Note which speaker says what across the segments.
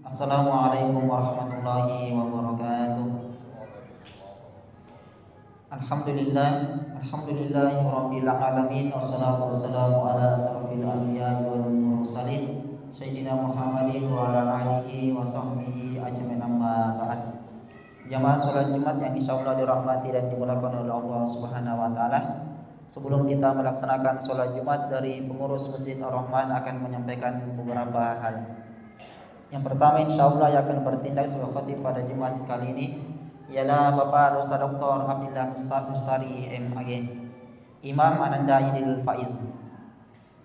Speaker 1: Assalamualaikum warahmatullahi wabarakatuh. Alhamdulillahirabbil alamin wassalatu wassalamu ala asrofil anbiya'i wal mursalin sayyidina Muhammadin wa ala alihi wa sahbihi ajmain, amma ba'd. Jamaah salat Jumat yang insyaallah dirahmati dan dimuliakan oleh Allah Subhanahu wa taala. Sebelum kita melaksanakan salat Jumat, dari pengurus Masjid Ar-Rahman akan menyampaikan beberapa hal. Yang pertama, insyaallah yang akan bertindak sebagai khatib pada Jumat kali ini ialah Bapak Ustaz Dr. Abdillah Mustari MAG, Imam Ananda Idil Faiz.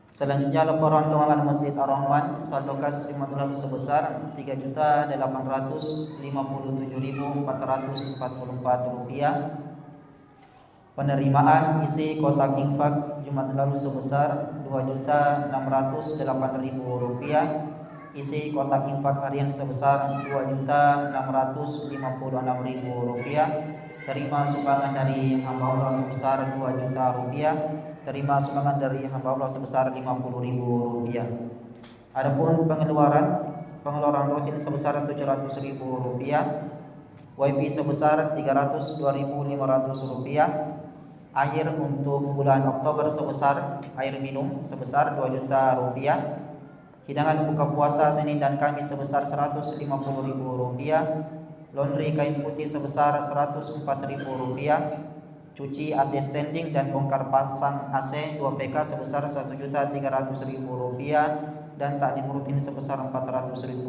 Speaker 1: Selanjutnya laporan keuangan Masjid Ar-Rahman saldo kas Jumat lalu sebesar Rp3.857.444. Penerimaan isi kotak infak Jumat lalu sebesar Rp2.608.000. Isi kotak infak harian sebesar Rp2.656.000. Terima sumbangan dari hamba Allah sebesar Rp2 juta. Terima sumbangan dari hamba Allah sebesar Rp50.000. Adapun pengeluaran rutin sebesar Rp700.000, wifi sebesar Rp302.500, air untuk bulan Oktober sebesar air minum sebesar Rp2 juta, hidangan buka puasa Senin dan Kamis sebesar Rp150.000, laundry kain putih sebesar Rp104.000, cuci AC standing dan bongkar pasang AC 2PK sebesar Rp1.300.000, dan takdim rutin sebesar Rp400.000.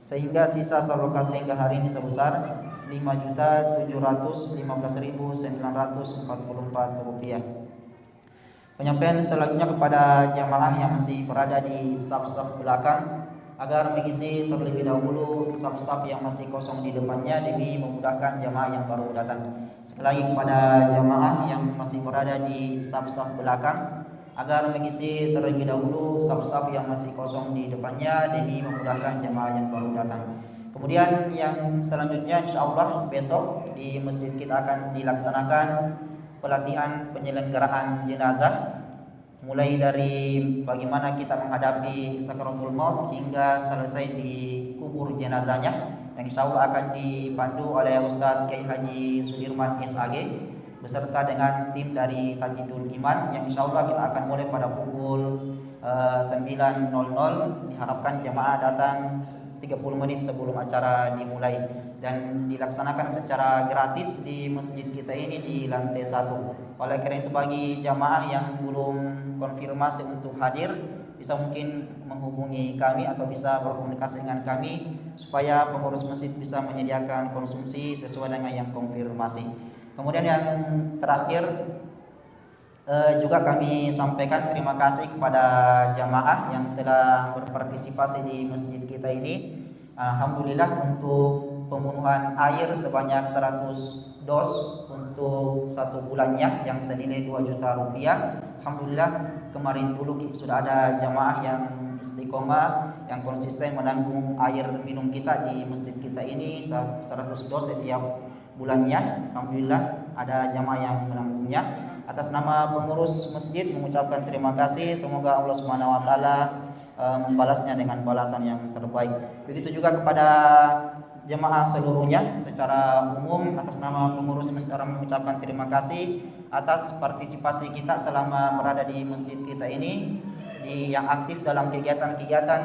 Speaker 1: Sehingga sisa saldo kas hingga hari ini sebesar Rp5.715.944. Penyampaian selanjutnya kepada jamaah yang masih berada di saf-saf belakang agar mengisi terlebih dahulu saf-saf yang masih kosong di depannya demi memudahkan jamaah yang baru datang. Sekali lagi kepada jamaah yang masih berada di saf-saf belakang agar mengisi terlebih dahulu saf-saf yang masih kosong di depannya demi memudahkan jamaah yang baru datang. Kemudian yang selanjutnya insyaallah besok di masjid kita akan dilaksanakan pelatihan penyelenggaraan jenazah, mulai dari bagaimana kita menghadapi sakaratul maut hingga selesai dikubur jenazahnya, yang insyaallah akan dipandu oleh Ustadz Kiai Haji Sudirman SAG beserta dengan tim dari Tajidul Iman, yang insyaallah kita akan mulai pada pukul 9.00. Diharapkan jamaah datang 30 menit sebelum acara dimulai dan dilaksanakan secara gratis di masjid kita ini di lantai 1. Oleh karena itu, bagi jamaah yang belum konfirmasi untuk hadir, bisa mungkin menghubungi kami atau bisa berkomunikasi dengan kami supaya pengurus masjid bisa menyediakan konsumsi sesuai dengan yang konfirmasi. Kemudian yang terakhir, juga kami sampaikan terima kasih kepada jamaah yang telah berpartisipasi di masjid kita ini. Alhamdulillah, untuk pemenuhan air sebanyak 100 dos untuk 1 bulannya yang senilai Rp2 juta. Alhamdulillah, kemarin dulu sudah ada jamaah yang istiqomah yang konsisten menanggung air minum kita di masjid kita ini 100 dos setiap bulannya. Alhamdulillah ada jamaah yang menanggungnya. Atas nama pengurus masjid mengucapkan terima kasih. Semoga Allah Subhanahu wa taala membalasnya dengan balasan yang terbaik. Begitu juga kepada jemaah seluruhnya secara umum, atas nama pengurus masjid mengucapkan terima kasih atas partisipasi kita selama berada di masjid kita ini, yang aktif dalam kegiatan-kegiatan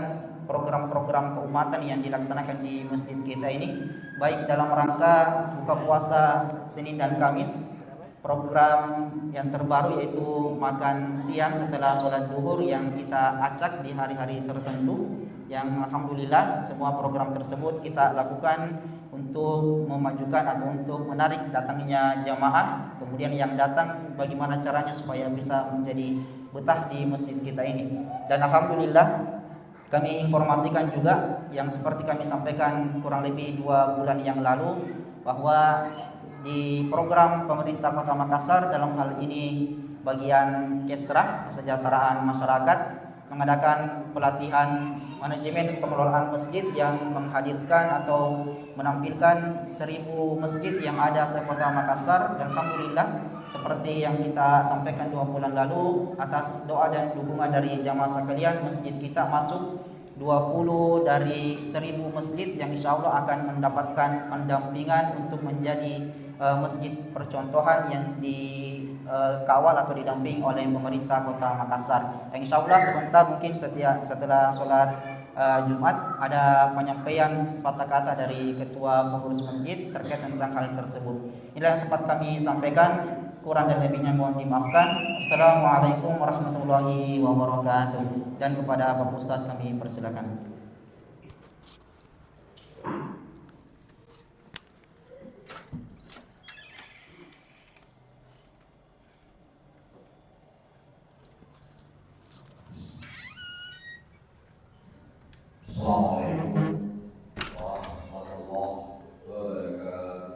Speaker 1: program-program keumatan yang dilaksanakan di masjid kita ini, baik dalam rangka buka puasa Senin dan Kamis, program yang terbaru yaitu makan siang setelah sholat duhur yang kita acak di hari-hari tertentu, yang alhamdulillah semua program tersebut kita lakukan untuk memajukan atau untuk menarik datangnya jamaah. Kemudian yang datang bagaimana caranya supaya bisa menjadi betah di masjid kita ini. Dan alhamdulillah kami informasikan juga yang seperti kami sampaikan kurang lebih 2 bulan yang lalu, bahwa di program pemerintah Kota Makassar dalam hal ini bagian Kesrah kesejahteraan masyarakat mengadakan pelatihan manajemen pengelolaan masjid yang menghadirkan atau menampilkan 1000 masjid yang ada se-Kota Makassar. Dan alhamdulillah seperti yang kita sampaikan 2 bulan lalu, atas doa dan dukungan dari jamaah sekalian, masjid kita masuk 20 dari 1000 masjid yang insya Allah akan mendapatkan pendampingan untuk menjadi masjid percontohan yang dikawal atau didamping oleh pemerintah Kota Makassar. Yang insya Allah sebentar mungkin setelah sholat Jumat ada penyampaian sepatah kata dari ketua pengurus masjid terkait tentang hal tersebut. Inilah yang sempat kami sampaikan. Kurang dan lebihnya mohon dimaafkan. Assalamualaikum warahmatullahi wabarakatuh. Dan kepada Bapak Ustadz kami persilakan.
Speaker 2: Assalamualaikum warahmatullahi wabarakatuh.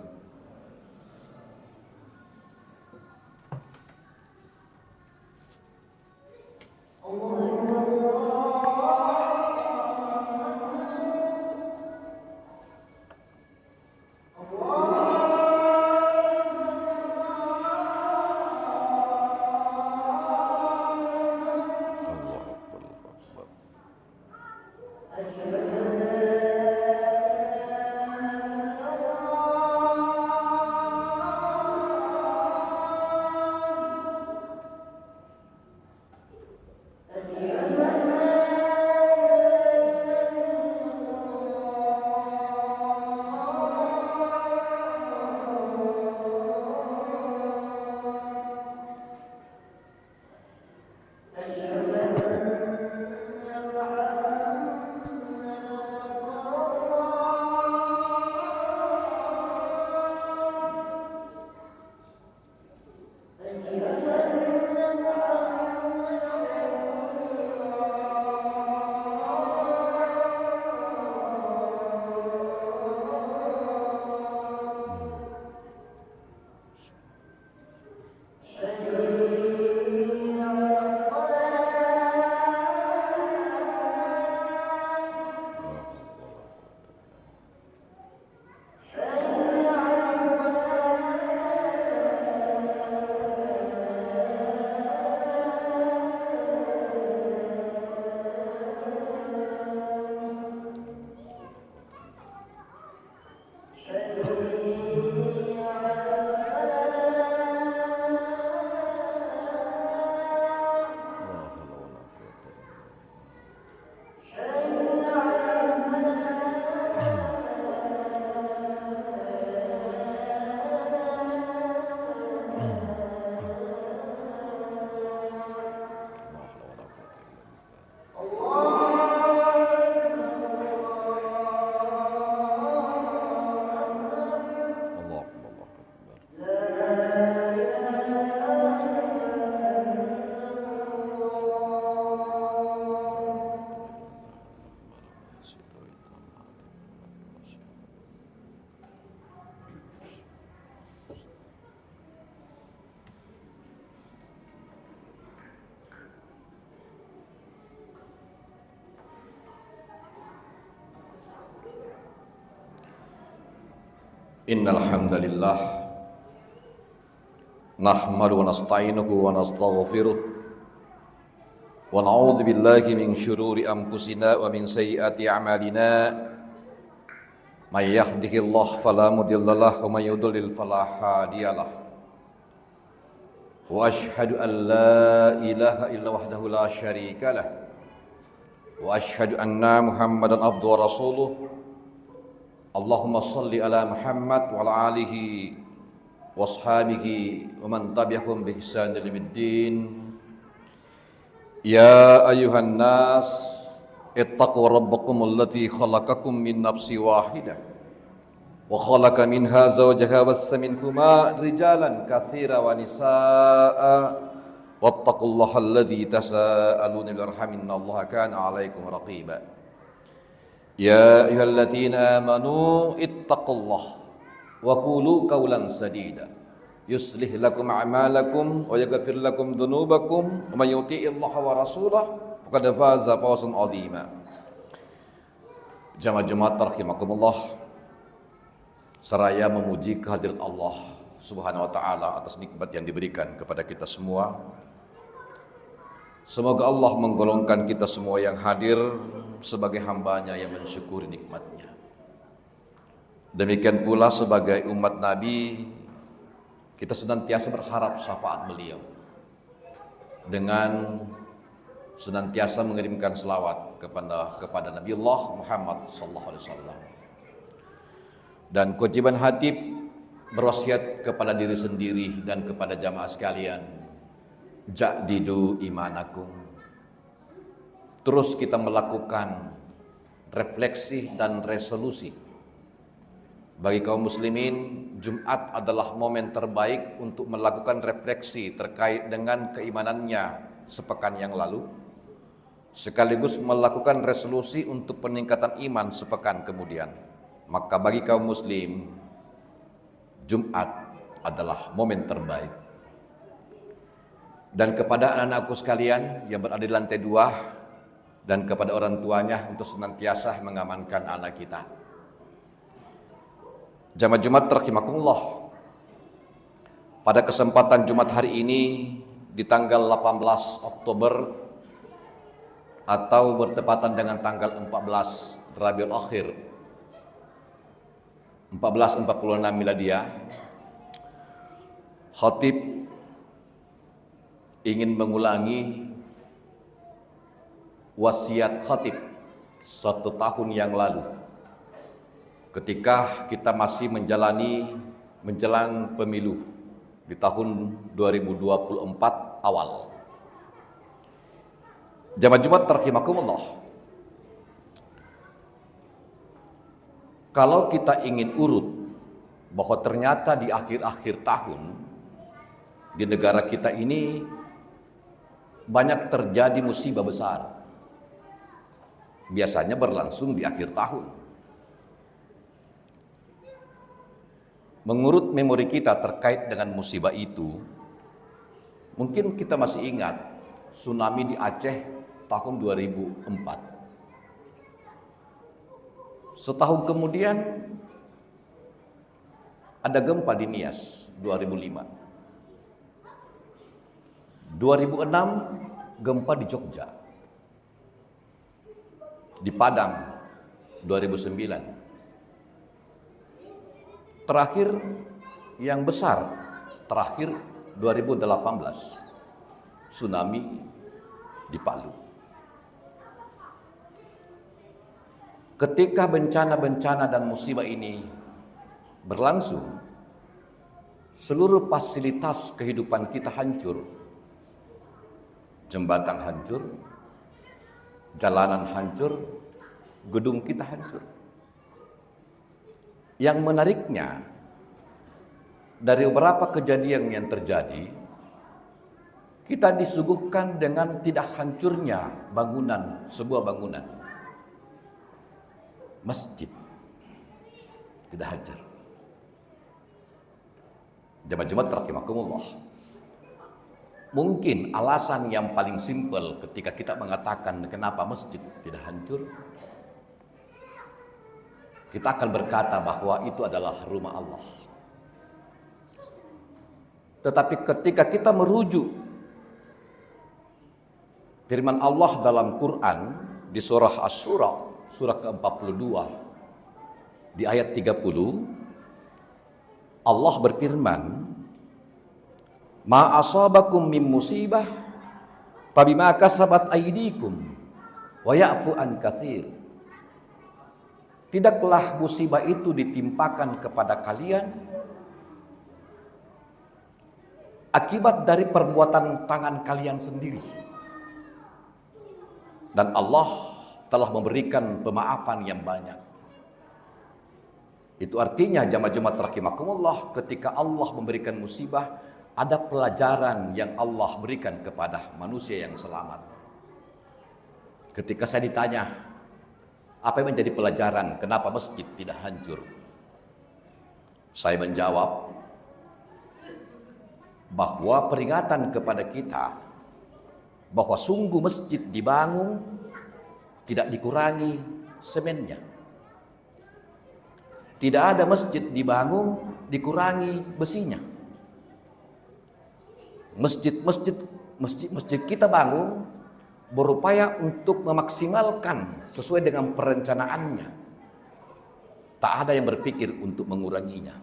Speaker 2: Innal hamdalillah nahmaduhu wa nasta'inuhu wa nastaghfiruh wa na'udzu billahi min syururi anfusina wa min sayyiati a'malina may yahdihillahu fala mudilla lahu wa may yudlil fala hadiyalah wa asyhadu an la ilaha illa wahdahu la syarika lah wa asyhadu anna Muhammadan abduhu wa rasuluh. Allahumma salli ala Muhammad wa ala alihi wa ashabihi wa man tabi'ahum bi ihsan ila yaumiddin. Ya ayyuhan nas ittaqu rabbakum allati khalaqakum min nafsin wahidah wa khalaqa minha zawjaha wassa minhuma rijalan katsira wa nisaa wattaqullaha alladzi tasaaluna bihi innallaha kana 'alaikum raqiba. Ya ayyuhalladzina amanu ittaqullaha wa qulu qawlan sadida yuslih lakum a'malakum wa yaghfir lakum dhunubakum wa may yuti'illaha wa rasulahu faqad faza fawzan 'azima. Jamaah rahimakumullah, seraya memuji kehadirat Allah Subhanahu wa taala atas nikmat yang diberikan kepada kita semua. Semoga Allah menggolongkan kita semua yang hadir sebagai hambanya yang mensyukuri nikmatnya. Demikian pula sebagai umat Nabi, kita senantiasa berharap syafaat beliau dengan senantiasa mengirimkan selawat kepada Nabi Allah Muhammad SAW. Dan kewajiban hatib berwasiat kepada diri sendiri dan kepada jamaah sekalian, jadidu imanakum. Terus kita melakukan refleksi dan resolusi. Bagi kaum muslimin, Jumat adalah momen terbaik untuk melakukan refleksi terkait dengan keimanannya sepekan yang lalu, sekaligus melakukan resolusi untuk peningkatan iman sepekan kemudian. Maka bagi kaum muslim, Jumat adalah momen terbaik. Dan kepada anak-anakku sekalian yang berada di lantai 2 dan kepada orang tuanya untuk senantiasa mengamankan anak kita. Jamaah Jumat rahimakumullah. Pada kesempatan Jumat hari ini di tanggal 18 Oktober atau bertepatan dengan tanggal 14 Rabiul Akhir 1446 Miladiah, khatib ingin mengulangi wasiat khatib 1 tahun yang lalu ketika kita masih menjelang pemilu di tahun 2024 awal. Jamaah Jumat rahimakumullah. Kalau kita ingin urut bahwa ternyata di akhir-akhir tahun di negara kita ini banyak terjadi musibah besar. Biasanya berlangsung di akhir tahun. Mengurut memori kita terkait dengan musibah itu, mungkin kita masih ingat tsunami di Aceh tahun 2004. Setahun kemudian ada gempa di Nias 2005. 2006 gempa di Jogja. Di Padang 2009. Terakhir yang besar, terakhir 2018 tsunami di Palu. Ketika bencana-bencana dan musibah ini berlangsung, seluruh fasilitas kehidupan kita hancur. Jembatan hancur, jalanan hancur, gedung kita hancur. Yang menariknya, dari beberapa kejadian yang terjadi, kita disuguhkan dengan tidak hancurnya sebuah bangunan. Masjid tidak hancur. Jamaah Jumat rahimakumullah. Mungkin alasan yang paling simpel ketika kita mengatakan kenapa masjid tidak hancur, kita akan berkata bahwa itu adalah rumah Allah. Tetapi ketika kita merujuk firman Allah dalam Quran di surah Asy-Syura surah ke-42 di ayat 30, Allah berfirman, "Ma asabakum min musibah fabima kasabat aydikum wa ya'fu an katsir." Tidaklah musibah itu ditimpakan kepada kalian akibat dari perbuatan tangan kalian sendiri. Dan Allah telah memberikan pemaafan yang banyak. Itu artinya jamaah Jumat rahimakumullah, ketika Allah memberikan musibah, ada pelajaran yang Allah berikan kepada manusia yang selamat. Ketika saya ditanya, apa yang menjadi pelajaran kenapa masjid tidak hancur? Saya menjawab bahwa peringatan kepada kita bahwa sungguh masjid dibangun tidak dikurangi semennya. Tidak ada masjid dibangun dikurangi besinya. Masjid kita bangun berupaya untuk memaksimalkan sesuai dengan perencanaannya. Tak ada yang berpikir untuk menguranginya.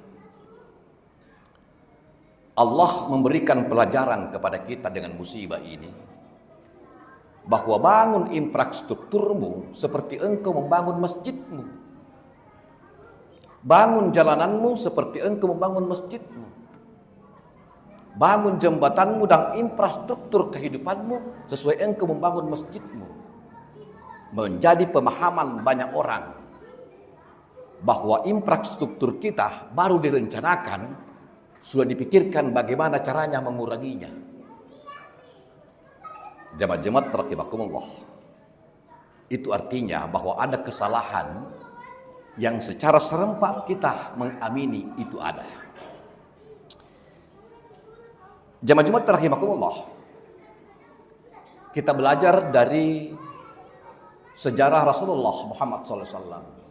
Speaker 2: Allah memberikan pelajaran kepada kita dengan musibah ini, bahwa bangun infrastrukturmu seperti engkau membangun masjidmu. Bangun jalananmu seperti engkau membangun masjidmu. Bangun jembatanmu dan infrastruktur kehidupanmu sesuai engkau membangun masjidmu. Menjadi pemahaman banyak orang bahwa infrastruktur kita baru direncanakan, sudah dipikirkan bagaimana caranya menguranginya. Jemaat-jemaat rahimakumullah, itu artinya bahwa ada kesalahan yang secara serempak kita mengamini itu ada. Jemaat-jemaat rahimakumullah, kita belajar dari sejarah Rasulullah Muhammad SAW.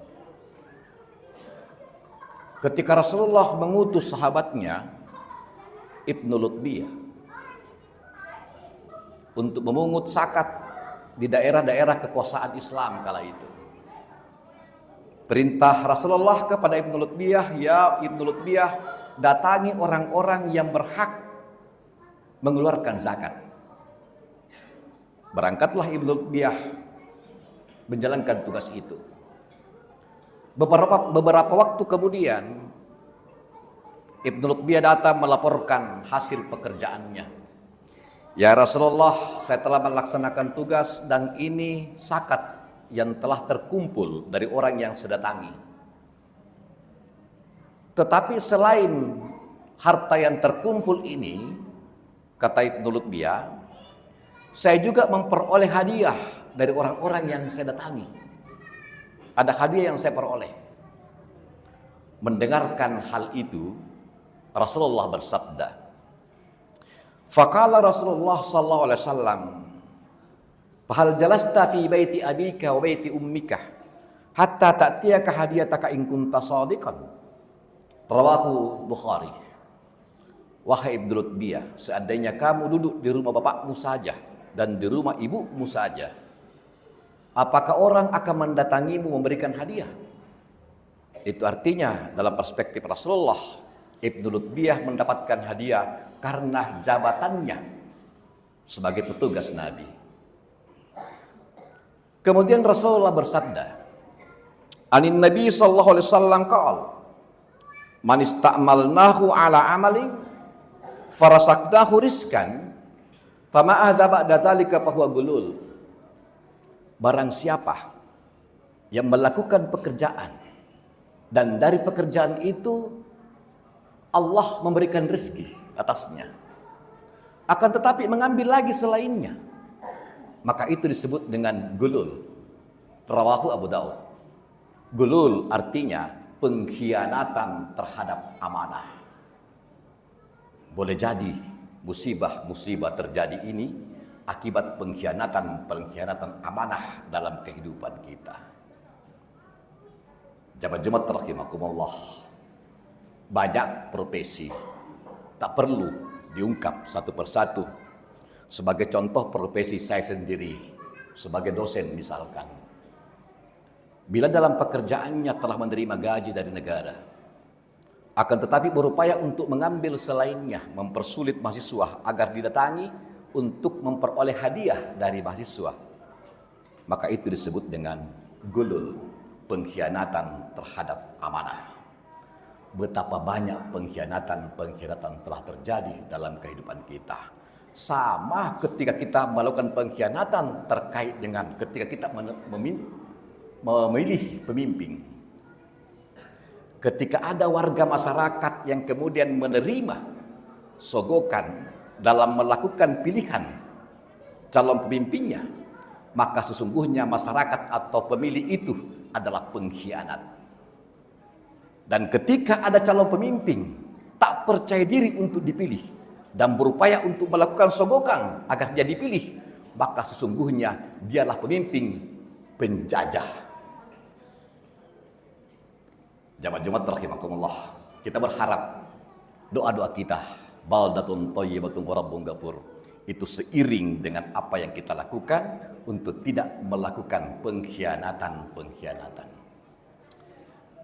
Speaker 2: Ketika Rasulullah mengutus sahabatnya Ibnu Lutbiyah untuk memungut zakat di daerah-daerah kekuasaan Islam kala itu. Perintah Rasulullah kepada Ibnu Lutbiyah, ya Ibnu Lutbiyah, datangi orang-orang yang berhak mengeluarkan zakat. Berangkatlah Ibnu Lutbiyah menjalankan tugas itu. Beberapa waktu kemudian Ibnu Lutbiyah datang melaporkan hasil pekerjaannya. Ya Rasulullah, saya telah melaksanakan tugas dan ini zakat yang telah terkumpul dari orang yang saya datangi. Tetapi selain harta yang terkumpul ini, kata Ibnu Lutbiyah, saya juga memperoleh hadiah dari orang-orang yang saya datangi. Ada hadiah yang saya peroleh. Mendengarkan hal itu, Rasulullah bersabda, faqala Rasulullah sallallahu alaihi wasallam, fahal jalasta fi baiti abika wa baiti ummika hatta ta'tiyaka hadiyataka in kunta shadiqan. Rawahu Bukhari. Wahai Ibnu Lutbiyah, seandainya kamu duduk di rumah bapakmu saja dan di rumah ibumu saja, apakah orang akan mendatangimu memberikan hadiah? Itu artinya dalam perspektif Rasulullah, Ibnu Lutbiyah mendapatkan hadiah karena jabatannya sebagai petugas Nabi. Kemudian Rasulullah bersabda, anin Nabi sallallahu alaihi wasallam qaal, man ista'malnahu ala amali farasaknahu rizkan fama ahda ba'da dzalika fahuwa gulul. Barang siapa yang melakukan pekerjaan dan dari pekerjaan itu Allah memberikan rezeki atasnya, akan tetapi mengambil lagi selainnya, maka itu disebut dengan gulul. Rawahu Abu Daud. Gulul artinya pengkhianatan terhadap amanah. Boleh jadi musibah-musibah terjadi ini akibat pengkhianatan amanah dalam kehidupan kita. Jemaat-jemaat rahimakumullah, banyak profesi tak perlu diungkap satu persatu. Sebagai contoh profesi saya sendiri sebagai dosen misalkan, bila dalam pekerjaannya telah menerima gaji dari negara, akan tetapi berupaya untuk mengambil selainnya, mempersulit mahasiswa agar didatangi untuk memperoleh hadiah dari mahasiswa, maka itu disebut dengan gulul, pengkhianatan terhadap amanah. Betapa banyak pengkhianatan telah terjadi dalam kehidupan kita. Sama ketika kita melakukan pengkhianatan terkait dengan ketika kita memilih pemimpin. Ketika ada warga masyarakat yang kemudian menerima sogokan dalam melakukan pilihan calon pemimpinnya, maka sesungguhnya masyarakat atau pemilih itu adalah pengkhianat. Dan ketika ada calon pemimpin tak percaya diri untuk dipilih dan berupaya untuk melakukan sogokan agar dia dipilih, maka sesungguhnya dialah pemimpin penjajah. Jemaat-jemaat rahimakumullah, kita berharap doa-doa kita baldatun thayyibatun wa rabbun ghafur itu seiring dengan apa yang kita lakukan untuk tidak melakukan pengkhianatan.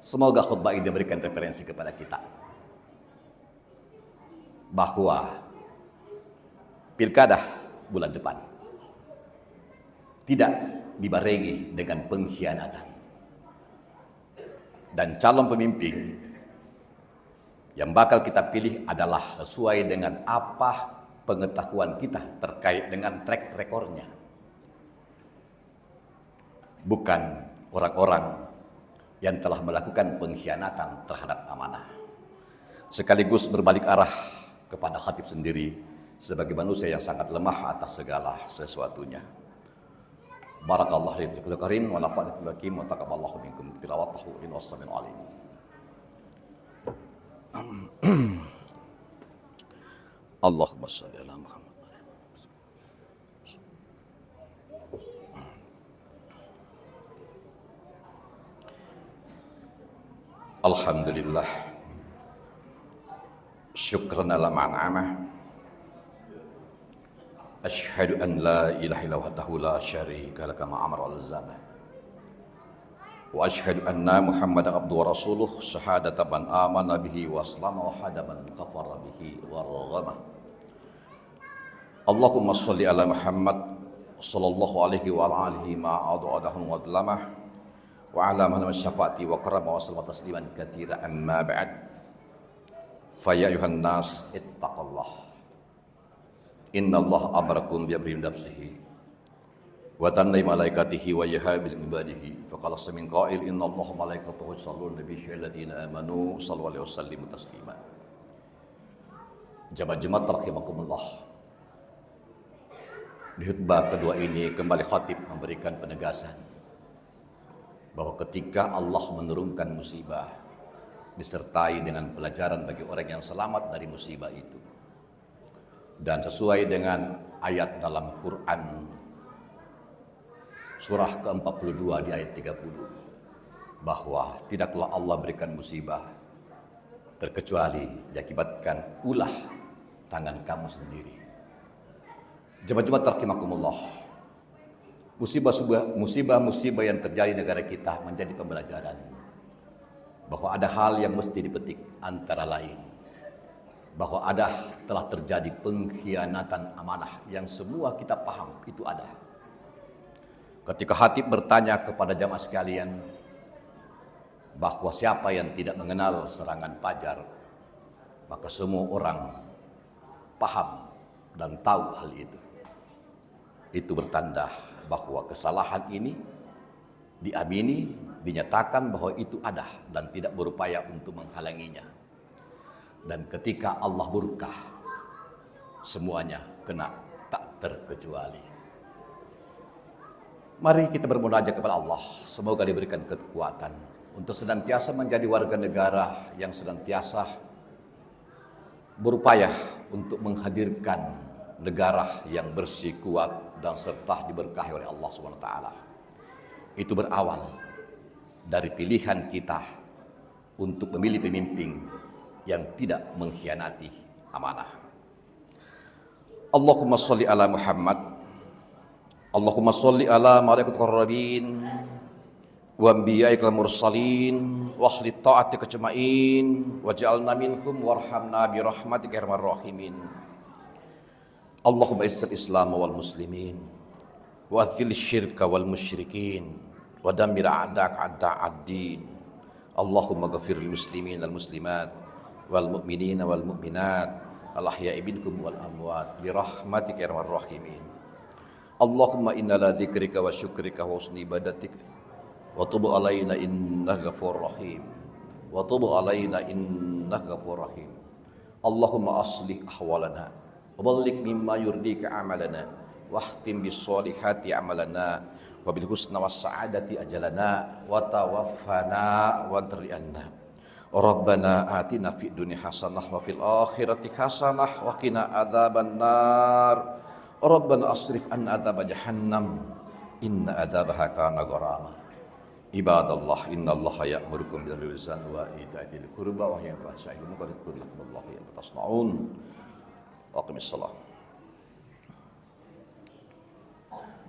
Speaker 2: Semoga khutbah ini memberikan referensi kepada kita bahwa pilkada bulan depan tidak dibarengi dengan pengkhianatan, dan calon pemimpin yang bakal kita pilih adalah sesuai dengan apa pengetahuan kita terkait dengan track recordnya, bukan orang-orang yang telah melakukan pengkhianatan terhadap amanah. Sekaligus berbalik arah kepada khatib sendiri sebagai manusia yang sangat lemah atas segala sesuatunya. Barakallahu li fil karim wa nafa'ana bil hakim wa taqabbalallahu minkum tilawatahu innahu samiul alim. Allahumma shalli ala Muhammad. Alhamdulillah, syukran ala ma'an'amah. Asyhadu an la ilaha illa wahdahu la syarika lahu kama amara al-zaman. Wa asyhadu anna Muhammadan abduhu wa rasuluh syahadata man amana bihi wa aslama wa hada man kafara bihi wa raghama. Allahumma shalli ala Muhammad sallallahu alaihi wa alihi ma'adadahu wa dlamah wa ala man syafaati wa karama wa sallama tasliman katsira amma ba'd. Fa ya ayuhan nas ittaqullah. Innallaha amarakum bi amrin nafsihi wa tanai malaikatihi wa yahabil ibadihi fa qala samin qail innallaha malaikatahu yusalluna nabiyyi alladziina amanu sallu alaihi wasallimu taslima. Jamaah rahimakumullah. Di khutbah kedua ini kembali khatib memberikan penegasan bahwa ketika Allah menurunkan musibah disertai dengan pelajaran bagi orang yang selamat dari musibah itu, dan sesuai dengan ayat dalam Quran surah ke-42 di ayat 30, bahwa tidaklah Allah berikan musibah terkecuali diakibatkan ulah tangan kamu sendiri. Jemaah rahimakumullah. Musibah-musibah yang terjadi di negara kita menjadi pembelajaran bahwa ada hal yang mesti dipetik, antara lain bahwa telah terjadi pengkhianatan amanah yang semua kita paham itu ada. Ketika khatib bertanya kepada jamaah sekalian bahwa siapa yang tidak mengenal serangan fajar, maka semua orang paham dan tahu hal itu. Itu bertanda bahwa kesalahan ini diamini, dinyatakan bahwa itu ada dan tidak berupaya untuk menghalanginya. Dan ketika Allah murka, semuanya kena tak terkecuali. Mari kita bermunajat kepada Allah, semoga diberikan kekuatan untuk senantiasa menjadi warga negara yang senantiasa berupaya untuk menghadirkan negara yang bersih, kuat, dan serta diberkahi oleh Allah SWT. Itu berawal dari pilihan kita untuk memilih pemimpin yang tidak mengkhianati amanah. Allahumma sholli ala Muhammad. Allahumma sholli ala malaikatil muqarrabin wa anbiya'ikal mursalin wa ahli ta'atika ajma'in waj'alna minkum warhamna bi rahmatika ya arhamar rahimin. Allahumma izzil Islam wal muslimin wa adhil syirka wal musyrikin wa dammir a'da'aka a'da'ad-din. Allahumma ghafir lil muslimin wal muslimat wal mu'minina wal mu'minat al ahya'i minkum wal amwat bi rahmatika ya arhamar rahimin. Allahumma inna la dzikrika wa syukrika wa husni ibadatika wa tub alaina innaka ghafurur rahim wa tub alaina innaka ghafurur rahim. Allahumma aslih ahwalana وبلغ مما يرضيك عملنا واختم بالصالحات عملنا وبالحسنى والسعادة أجلنا وتوفنا وانتر عنا. ربنا آتنا في الدنيا حسنة وفي الآخرة حسنة وقنا عذاب النار. ربنا أصرف عنا عذاب جهنم إن عذابها كان غراما. عباد الله إن الله يأمركم بالعدل والإحسان وإيتاء ذي القربى وينهى عن الفحشاء والمنكر والبغي والله يعظكم لعلكم تذكرون. Aqimissalah.